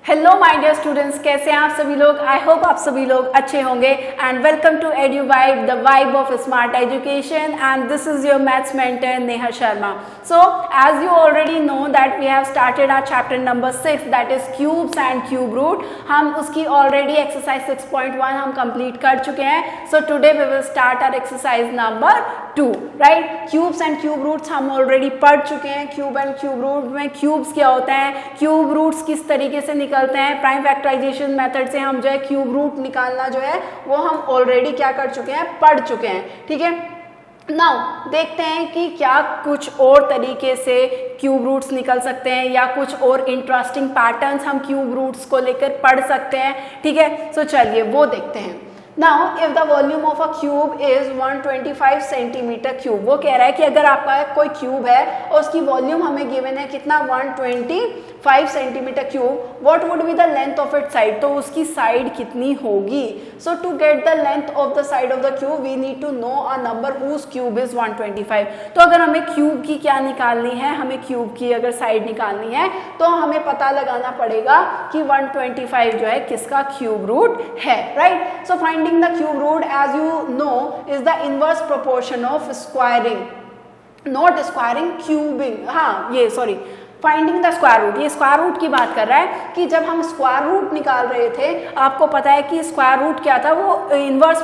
Hello my dear students, कैसे हैं आप सभी लोग। आई होप आप सभी लोग अच्छे होंगे and welcome to Edu Vibe, the vibe of smart education, and this is your maths mentor Neha Sharma. So as you already know that we have started our chapter number 6, that is cubes and cube root. हम उसकी already exercise 6.1 हम complete कर चुके हैं. So today we will start our exercise number 2, right? Cubes and cube roots हम already पढ़ चुके हैं. Cube and cube root में cubes क्या होते हैं, cube roots किस तरीके से निकलते हैं, प्राइम फैक्टराइजेशन मेथड से हम जो है क्यूब रूट निकालना जो है वो हम ऑलरेडी क्या कर चुके हैं, पढ़ चुके हैं. ठीक है, नाउ देखते हैं कि क्या कुछ और तरीके से क्यूब रूट्स निकल सकते हैं या कुछ और इंटरेस्टिंग पैटर्न्स हम क्यूब रूट्स को लेकर पढ़ सकते हैं. ठीक है, सो चलिए वो देखते हैं. Now, if the volume of a cube is 125 centimetre cube, वो कह रहा है कि अगर आपका कोई क्यूब है और उसकी वॉल्यूम हमें गिवन है कितना 125 centimetre cube, what would be the length of it side, तो उसकी साइड कितनी होगी. So to get the length of the side of the cube we need to know a number whose cube is 125. तो अगर हमें cube की क्या निकालनी है, हमें क्यूब की अगर साइड निकालनी है तो हमें पता लगाना पड़ेगा कि 125 जो है किसका क्यूब रूट है, right. So finding the cube root, as you know, is the inverse proportion of squaring, not squaring, cubing. हाँ ये sorry, finding the square root, ये स्क्वायर रूट की बात कर रहा है कि जब हम स्क्वायर रूट निकाल रहे थे, आपको पता है कि स्क्वायर रूट क्या था, वो इनवर्स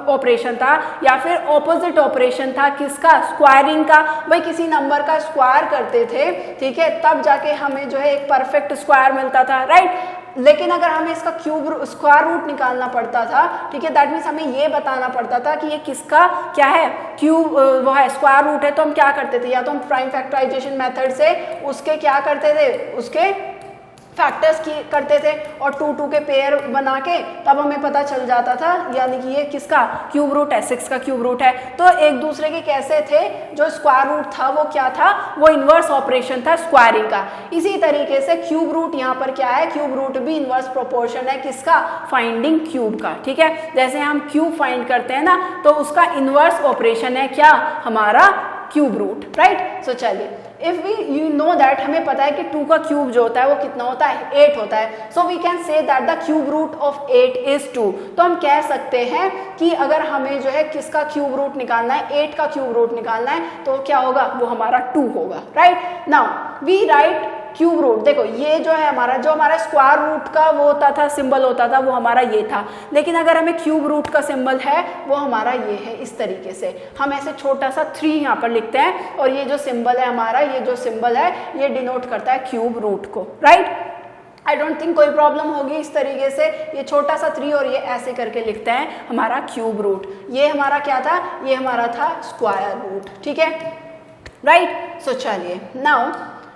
ऑपरेशन था या फिर ऑपोजिट ऑपरेशन था किसका, स्क्वायरिंग का. भाई किसी नंबर का स्क्वायर करते थे, ठीक है, तब जाके हमें जो है एक परफेक्ट स्क्वायर मिलता था, राइट. लेकिन अगर हमें इसका क्यूब स्क्वायर रूट निकालना पड़ता था, ठीक है, दैट मीन्स हमें ये बताना पड़ता था कि ये किसका क्या है, क्यूब वो है स्क्वायर रूट है. तो हम क्या करते थे, या तो हम प्राइम फैक्टराइजेशन मेथड से उसके क्या करते थे, उसके फैक्टर्स की करते थे और 2 के पेयर बना के तब हमें पता चल जाता था, यानी कि ये किसका क्यूब रूट है, 6 का क्यूब रूट है. तो एक दूसरे के कैसे थे, जो स्क्वायर रूट था वो क्या था, वो इन्वर्स ऑपरेशन था स्क्वायरिंग का. इसी तरीके से क्यूब रूट यहाँ पर क्या है, क्यूब रूट भी इन्वर्स प्रोपोर्शन है किसका, फाइंडिंग क्यूब का. ठीक है, जैसे हम क्यूब फाइंड करते हैं ना, तो उसका इन्वर्स ऑपरेशन है क्या, हमारा क्यूब रूट, राइट. सो चलिए, if we you know that, हमें पता है कि 2 का क्यूब जो होता है वो कितना होता है, 8 होता है. So we can say that the cube root of 8 is 2. तो हम कह सकते हैं कि अगर हमें जो है किसका क्यूब रूट निकालना है, 8 का क्यूब रूट निकालना है, तो क्या होगा, वो हमारा 2 होगा, right. Now we write cube root. देखो ये जो है हमारा, जो हमारा स्क्वायर रूट का वो होता था, सिंबल होता था, वो हमारा ये था. लेकिन अगर हमें क्यूब रूट का सिंबल है वो हमारा ये है, इस तरीके से हम ऐसे छोटा सा 3 यहाँ पर लिखते हैं और ये जो सिंबल है हमारा, ये जो सिंबल है ये डिनोट करता है क्यूब रूट को, राइट. आई डोंट थिंक कोई प्रॉब्लम होगी इस तरीके से. ये छोटा सा 3 और ये ऐसे करके लिखते हैं हमारा क्यूब रूट. ये हमारा क्या था, ये हमारा था स्क्वायर रूट. ठीक है, राइट. सो चलिए, नाउ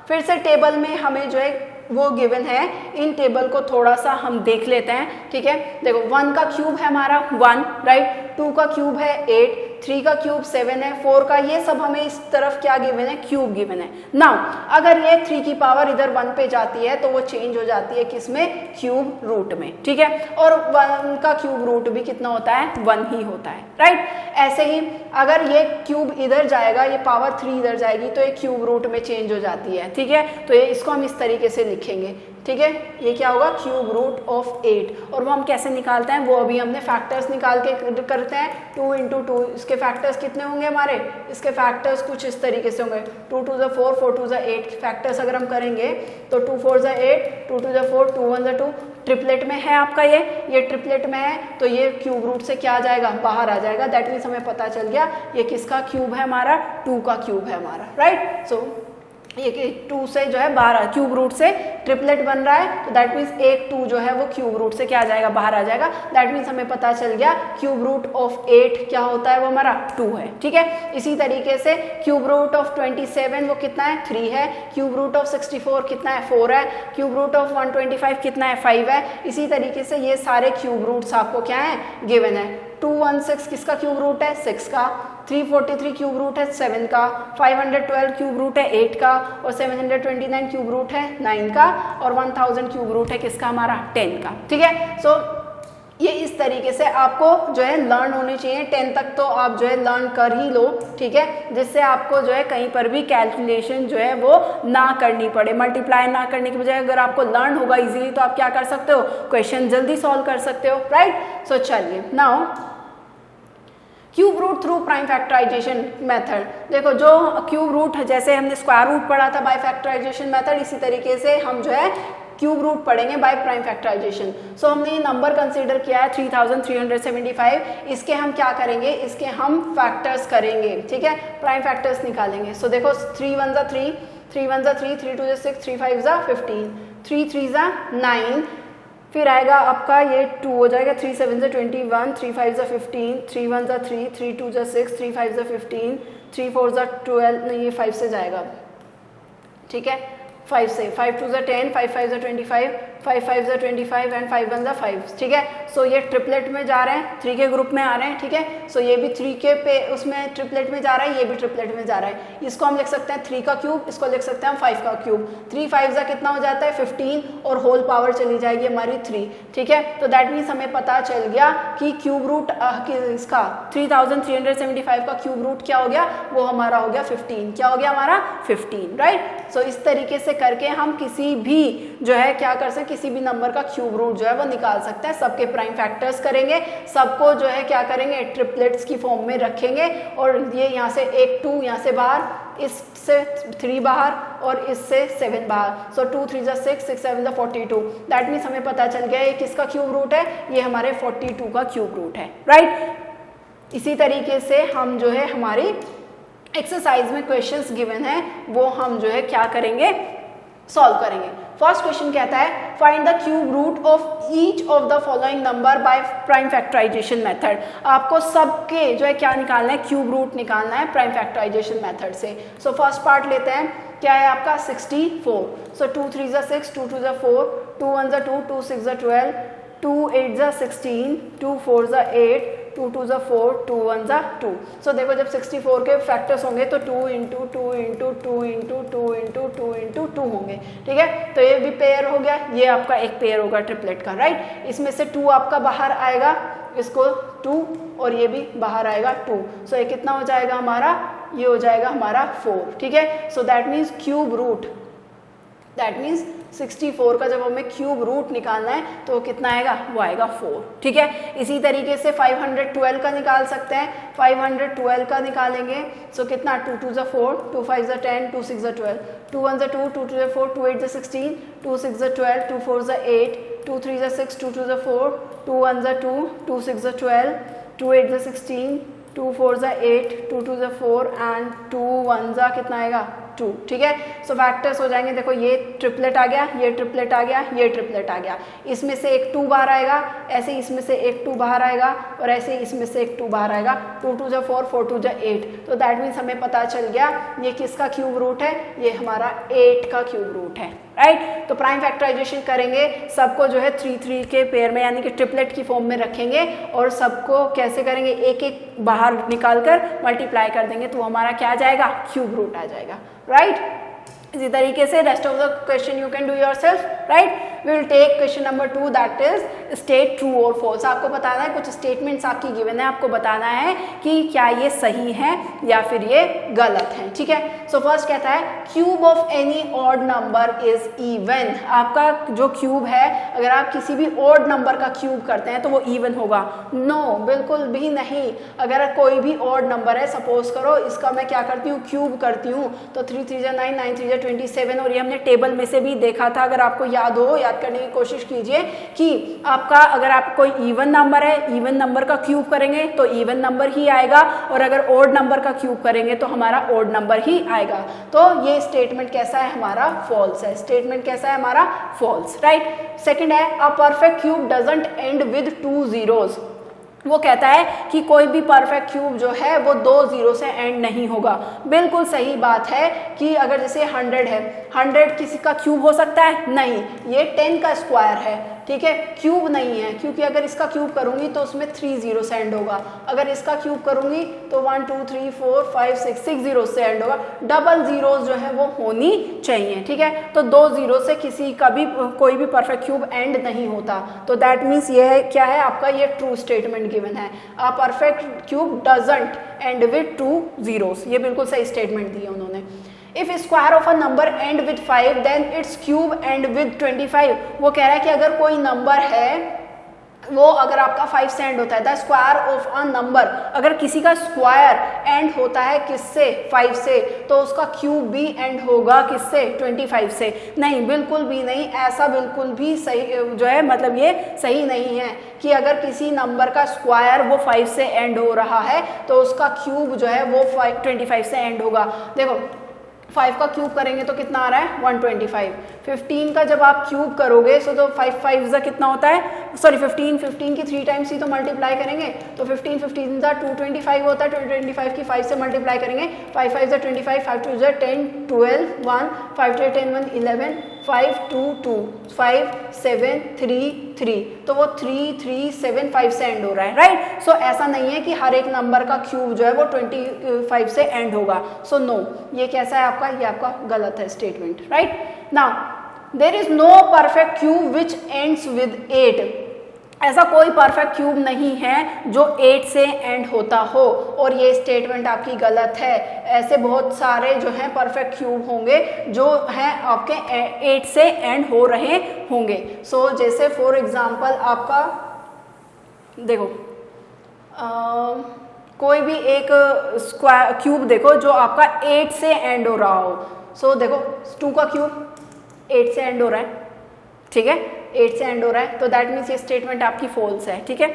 फिर से टेबल में हमें जो है वो गिवन है, इन टेबल को थोड़ा सा हम देख लेते हैं. ठीक है, देखो 1 का क्यूब है हमारा 1, राइट. 2 का क्यूब है 8, 3 का क्यूब 7 है, 4 का, ये सब हमें इस तरफ क्या गिवन है, क्यूब गिवन है. नाउ अगर ये 3 की पावर इधर 1 पे जाती है तो वो चेंज हो जाती है किसमें, क्यूब रूट में. ठीक है, और 1 का क्यूब रूट भी कितना होता है, 1 ही होता है, राइट. ऐसे ही अगर ये क्यूब इधर जाएगा, ये पावर 3 इधर जाएगी तो ये क्यूब रूट में चेंज हो जाती है. ठीक है, तो ये इसको हम इस तरीके से लिखेंगे. ठीक है, ये क्या होगा, क्यूब रूट ऑफ 8. और वो हम कैसे निकालते हैं, वो अभी हमने फैक्टर्स निकाल के करते हैं. 2 × 2, इसके फैक्टर्स कितने होंगे हमारे, इसके फैक्टर्स कुछ इस तरीके से होंगे. 2 × 2 = 4, 4 × 2 = 8. फैक्टर्स अगर हम करेंगे तो 2 × 4 = 8, 2 × 2 = 4, 2 × 1 = 2. ट्रिपलेट में है आपका, ये ट्रिपलेट में है, तो ये क्यूब रूट से क्या आ जाएगा, बाहर आ जाएगा. दैट मीन्स हमें पता चल गया ये किसका क्यूब है, हमारा 2 का क्यूब है हमारा, राइट. सो ये 2 से जो है बाहर, क्यूब रूट से ट्रिपलेट बन रहा है, तो दैट मीन्स एक 2 जो है वो क्यूब रूट से क्या आ जाएगा, बाहर आ जाएगा. दैट मीन्स हमें पता चल गया क्यूब रूट ऑफ 8 क्या होता है, वो हमारा 2 है. ठीक है, इसी तरीके से क्यूब रूट ऑफ 27 वो कितना है, 3 है. क्यूब रूट ऑफ 64 कितना है, 4 है. क्यूब रूट ऑफ 125 कितना है, 5 है. इसी तरीके से ये सारे क्यूब रूट्स आपको क्या है, गिवन है. 216 किसका क्यूब रूट है, 6 का. 343 क्यूब रूट है 7 का. 512 क्यूब रूट है 8 का. और 729 क्यूब रूट है 9 का. और 1000 क्यूब रूट है किसका, हमारा 10 का. ठीक है, सो ये इस तरीके से आपको जो है लर्न होने चाहिए। 10 तक तो आप जो है लर्न कर ही लो, ठीक है, जिससे आपको जो है कहीं पर भी कैलकुलेशन जो है वो ना करनी पड़े। मल्टीप्लाई ना करने की बजाय अगर आपको लर्न होगा इजीली तो आप क्या कर सकते हो, क्वेश्चन जल्दी सॉल्व कर सकते हो, राइट। सो चलिए now cube root through prime factorisation method. देखो जो क्यूब रूट जैसे हमने स्क्वायर रूट पढ़ा था बाय फैक्टराइजेशन मेथड, इसी तरीके से हम जो है क्यूब रूट पढ़ेंगे बाय प्राइम फैक्टराइजेशन। सो हमने ये नंबर कंसीडर किया है 3375। इसके हम क्या करेंगे, इसके हम फैक्टर्स करेंगे, ठीक है, प्राइम फैक्टर्स निकालेंगे। सो देखो 3 1 जा 3, 3 1 जा 3, 3 2 जा 6, 3 5 जा 15, 3 3 जा 9, फिर आएगा आपका ये 2 हो जाएगा, 3 7 जा 21, 3 5 जा 15, 3 1 जा 3, 3 2 जा 6, 3 5 जा 15, 3 4 जा 12, नहीं ये 5 से जाएगा, ठीक है, 5 से, 5 2 जा 10, 5 5 जा 25, 5 5 जा 25 एंड 5 1 जा 5, ठीक है। सो ये ट्रिपलेट में जा रहे हैं, 3 के ग्रुप में आ रहे हैं, ठीक है। सो ये भी 3 के पे उसमें ट्रिपलेट में जा रहा है, ये भी ट्रिपलेट में जा रहा है। इसको हम लिख सकते हैं 3 का क्यूब, इसको लिख सकते हैं हम 5 का क्यूब। 3 5 जा कितना हो जाता है 15 और होल पावर चली जाएगी हमारी 3, ठीक है। तो दैट मीन्स हमें पता चल गया कि क्यूब रूट इसका 3375 का क्यूब रूट क्या हो गया, वो हमारा हो गया 15। क्या हो गया हमारा 15, राइट। सो इस तरीके से करके हम किसी भी जो है क्या कर सकते हैं, किसी भी नंबर का क्यूब रूट जो है वो निकाल सकते हैं। सबके प्राइम फैक्टर्स करेंगे, सबको जो है क्या करेंगे ट्रिपलेट्स की फॉर्म में रखेंगे, और ये यहाँ से एक 2 यहाँ से बाहर, इससे 3 बाहर और इससे 7 बाहर। सो 2 3 जा 6, 6 7 जा 42। दैट मीन्स हमें पता चल गया ये किसका क्यूब रूट है, ये हमारे 42 का क्यूब रूट है, राइट। इसी तरीके से हम जो है हमारी एक्सरसाइज में क्वेश्चंस गिवन है वो हम जो है क्या करेंगे, सॉल्व करेंगे। फर्स्ट क्वेश्चन कहता है find the cube root of each of the following number by prime factorisation method. आपको सबके जो है क्या निकालना है, क्यूब रूट निकालना है प्राइम फैक्टराइजेशन मेथड से। सो फर्स्ट पार्ट लेते हैं, क्या है आपका 64। सो 2 3 जा 6, 2 2 जा 4, 2 1 जा 2, 2 6 जा 12, 2 8 जा 16, 2 4 जा 8, 2 2 जा 4, 2 1 जा 2। सो देखो जब 64 के फैक्टर्स होंगे तो 2 into 2 into 2 into 2 into 2 into 2 होंगे, ठीक है। तो ये भी पेयर हो गया, ये आपका एक पेयर होगा ट्रिपलेट का, राइट। इसमें से 2 आपका बाहर आएगा, इसको 2 और ये भी बाहर आएगा 2। सो ये कितना हो जाएगा हमारा, ये हो जाएगा हमारा 4, ठीक है। So that means cube root, that means 64 का जब हमें क्यूब रूट निकालना है तो वो कितना आएगा, वो आएगा 4, ठीक है। इसी तरीके से 512 का निकाल सकते हैं, 512 का निकालेंगे। सो कितना 2 2 जा 4, 2 5 जा 10, 2 6 जा 12, 2 1 जा 2, 2 2 जा 4, 2 8 जा 16, 2 6 जा 12, 2 4 जा 8, 2 3 जा 6, 2 2 जा 4, 2 1 जा 2, 2 6 जा 12, 2 8 जा 16, 2 4 जा 8, 2 2 जा 4 एंड 2 1 जा कितना आएगा 2, ठीक है। सो फैक्टर्स हो जाएंगे, देखो ये ट्रिपलेट आ गया, ये ट्रिपलेट आ गया, ये ट्रिपलेट आ गया, इसमें से एक 2 बाहर आएगा, ऐसे इसमें से एक 2 बाहर आएगा और ऐसे इसमें से एक 2 बाहर आएगा। 2 2 जा 4, 4 2 जा 8। तो दैट मीन्स हमें पता चल गया ये किसका क्यूब रूट है, ये हमारा 8 का क्यूब रूट है, राइट। तो प्राइम फैक्टराइजेशन करेंगे, सबको जो है 3 3 के पेयर में यानी कि ट्रिपलेट की फॉर्म में रखेंगे और सबको कैसे करेंगे, एक एक बाहर निकाल कर मल्टीप्लाई कर देंगे तो हमारा क्या आ जाएगा, क्यूब रूट आ जाएगा, राइट। इसी तरीके से rest of the question you can do yourself, right. We will take question number 2 that is state true और फॉल्स। आपको बताना है, कुछ स्टेटमेंट्स आपकी गिवन है, आपको बताना है कि क्या ये सही है या फिर ये गलत है, ठीक है। सो फर्स्ट कहता है cube of any odd number is even. आपका जो क्यूब है, अगर आप किसी भी ऑड नंबर का क्यूब करते हैं तो वो इवन होगा। नो, बिल्कुल भी नहीं। अगर कोई भी ऑड नंबर है, सपोज करो इसका मैं क्या करती हूँ, क्यूब करती हूँ, तो 3 3 जा 9, 9 3 जा 27, और ये हमने टेबल में से भी देखा था। अगर आपको याद हो, याद करने की कोशिश कीजिए कि आपका अगर आप कोई इवन नंबर है, इवन नंबर का क्यूब करेंगे तो इवन नंबर ही आएगा, और अगर ऑड नंबर का क्यूब करेंगे तो हमारा ऑड नंबर ही आएगा। तो ये स्टेटमेंट कैसा है हमारा, फॉल्स है। स्टेटमेंट कैसा है हमारा, फॉल्स, राइट। सेकंड है a perfect cube doesn't end with 2 zeros। वो कहता है कि कोई भी परफेक्ट क्यूब जो है वो 2 जीरो से एंड नहीं होगा। बिल्कुल सही बात है कि अगर जैसे 100 है, 100 किसी का क्यूब हो सकता है? नहीं, ये 10 का स्क्वायर है, ठीक है, क्यूब नहीं है, क्योंकि अगर इसका क्यूब करूंगी तो उसमें 3 जीरो से एंड होगा, अगर इसका क्यूब करूंगी तो 1 2 3 4 5 6 जीरो से एंड होगा। डबल जीरोस जो है वो होनी चाहिए, ठीक है। तो 2 जीरो से किसी का भी कोई भी परफेक्ट क्यूब एंड नहीं होता। तो दैट मीन्स ये है क्या है आपका, ये ट्रू स्टेटमेंट गिवन है। A perfect cube doesn't end with 2 zeros, ये बिल्कुल सही स्टेटमेंट दी है उन्होंने। If square of a number end with 5 then its cube end with 25, वो कह रहा है कि अगर कोई नंबर है वो अगर आपका 5 से एंड होता है, the square of a number, अगर किसी का स्क्वायर एंड होता है किससे? 5 से, तो उसका क्यूब भी एंड होगा किससे? 25 से। नहीं, बिल्कुल भी नहीं, ऐसा बिल्कुल भी सही जो है मतलब ये सही नहीं है कि अगर किसी नंबर का स्क्वायर वो 5 से एंड हो रहा है तो उसका क्यूब जो है वो 25 से एंड होगा। देखो 5 का क्यूब करेंगे तो कितना आ रहा है? 125। 15 का जब आप क्यूब करोगे तो 5 5 ज़ा कितना होता है? सॉरी 15 की 3 टाइम्स ही तो मल्टीप्लाई करेंगे, तो 15 ज़ा 225 होता है। 225 की 5 से मल्टीप्लाई करेंगे, 5 5 ज़ा 25, 5 2 ज़ा 10, 12 1, 5 2 10 1 11, 5 2 2, 5 7 3 3, तो वो 3 3 7 5 से एंड हो रहा है, राइट। सो ऐसा नहीं है कि हर एक नंबर का क्यूब जो है वो 25 से एंड होगा। सो नो, ये कैसा है आपका? ये आपका गलत है statement, right. Now there is no perfect cube which ends with 8, ऐसा कोई परफेक्ट क्यूब नहीं है जो 8 से एंड होता हो, और ये स्टेटमेंट आपकी गलत है। ऐसे बहुत सारे जो हैं परफेक्ट क्यूब होंगे जो हैं आपके 8 से एंड हो रहे होंगे। सो जैसे फॉर एग्जांपल आपका देखो कोई भी एक स्क्वायर क्यूब देखो जो आपका 8 से एंड हो रहा हो। सो देखो 2 का क्यूब 8 से एंड हो रहा है, ठीक है, 8 से एंड हो रहा है, तो दैट मीन्स ये स्टेटमेंट आपकी फॉल्स है, ठीक है।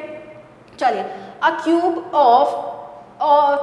चलिए, अ cube of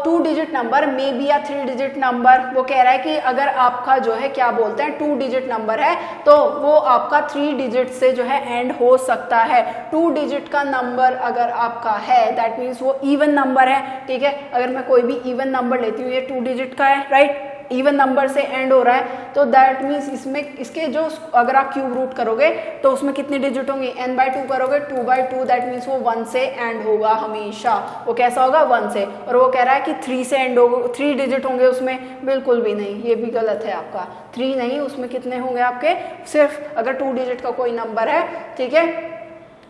2 digit number may be या 3 डिजिट नंबर, वो कह रहा है कि अगर आपका जो है क्या बोलते हैं 2 डिजिट नंबर है तो वो आपका 3 डिजिट से जो है एंड हो सकता है। 2 डिजिट का नंबर अगर आपका है दैट मीन्स वो इवन नंबर है, ठीक है। अगर मैं कोई भी इवन नंबर लेती हूँ, ये 2 डिजिट का है, राइट, इवन नंबर से एंड हो रहा है, तो दैट मीन्स इसमें इसके जो अगर आप क्यूब रूट करोगे तो उसमें कितने डिजिट होंगे? n/2 करोगे, 2/2, दैट मीन्स वो 1 से एंड होगा हमेशा। वो कैसा होगा? 1 से। और वो कह रहा है कि 3 से एंड होगा, 3 डिजिट होंगे उसमें, बिल्कुल भी नहीं, ये भी गलत है आपका। 3 नहीं, उसमें कितने होंगे आपके? सिर्फ अगर 2 डिजिट का कोई नंबर है, ठीक है,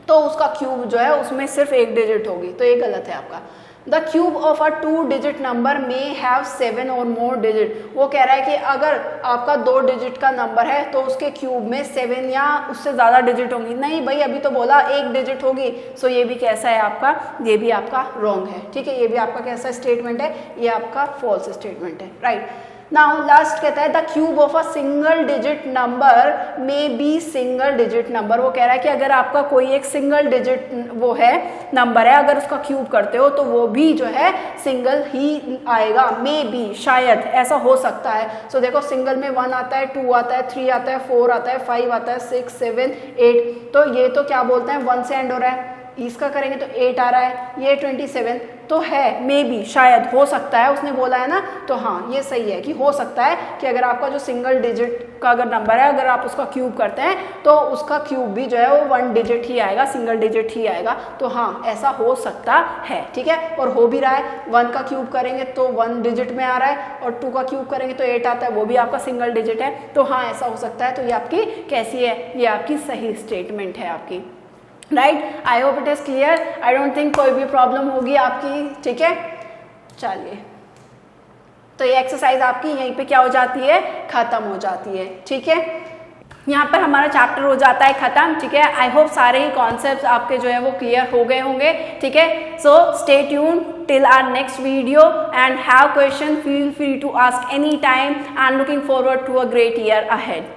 तो उसका क्यूब जो है उसमें सिर्फ 1 डिजिट होगी, तो ये गलत है आपका। The cube of a 2 digit number may have 7 और मोर डिजिट, वो कह रहा है कि अगर आपका 2 डिजिट का नंबर है तो उसके क्यूब में 7 या उससे ज़्यादा डिजिट होंगी। नहीं भाई, अभी तो बोला 1 डिजिट होगी। सो ये भी कैसा है आपका? ये भी आपका रॉन्ग है, ठीक है, ये भी आपका कैसा स्टेटमेंट है? ये आपका फॉल्स स्टेटमेंट है, राइट। नाउ लास्ट कहता है the cube of a single digit number may be single digit number, वो कह रहा है कि अगर आपका कोई एक सिंगल डिजिट वो है नंबर है, अगर उसका क्यूब करते हो तो वो भी जो है सिंगल ही आएगा। मे बी, शायद, ऐसा हो सकता है। सो देखो सिंगल में 1 आता है, 2 आता है, 3 आता है, 4 आता है, 5 आता है, 6 7 8, तो ये तो क्या बोलते हैं 1 से एंड हो रहा है। इसका करेंगे तो 8 आ रहा है, ये 27 तो है, मे बी, शायद, हो सकता है, उसने बोला है ना, तो हाँ ये सही है कि हो सकता है कि अगर आपका जो सिंगल डिजिट का अगर नंबर है, अगर आप उसका क्यूब करते हैं तो उसका क्यूब भी जो है वो 1 डिजिट ही आएगा, सिंगल डिजिट ही आएगा। तो हाँ ऐसा हो सकता है, ठीक है, और हो भी रहा है। 1 का क्यूब करेंगे तो 1 डिजिट में आ रहा है, और 2 का क्यूब करेंगे तो 8 आता है, वो भी आपका सिंगल डिजिट है। तो हाँ ऐसा हो सकता है। तो ये आपकी कैसी है? ये आपकी सही स्टेटमेंट है आपकी, right. I hope it is clear. I don't think कोई भी प्रॉब्लम होगी आपकी, ठीक है। चलिए, तो ये एक्सरसाइज आपकी यहीं पे क्या हो जाती है? खत्म हो जाती है, ठीक है। यहाँ पर हमारा चैप्टर हो जाता है खत्म, ठीक है। आई होप सारे ही कॉन्सेप्ट्स आपके जो है वो क्लियर हो गए होंगे, ठीक है। So stay tune till our next video and have question, feel free to ask any time and looking forward to a great year ahead.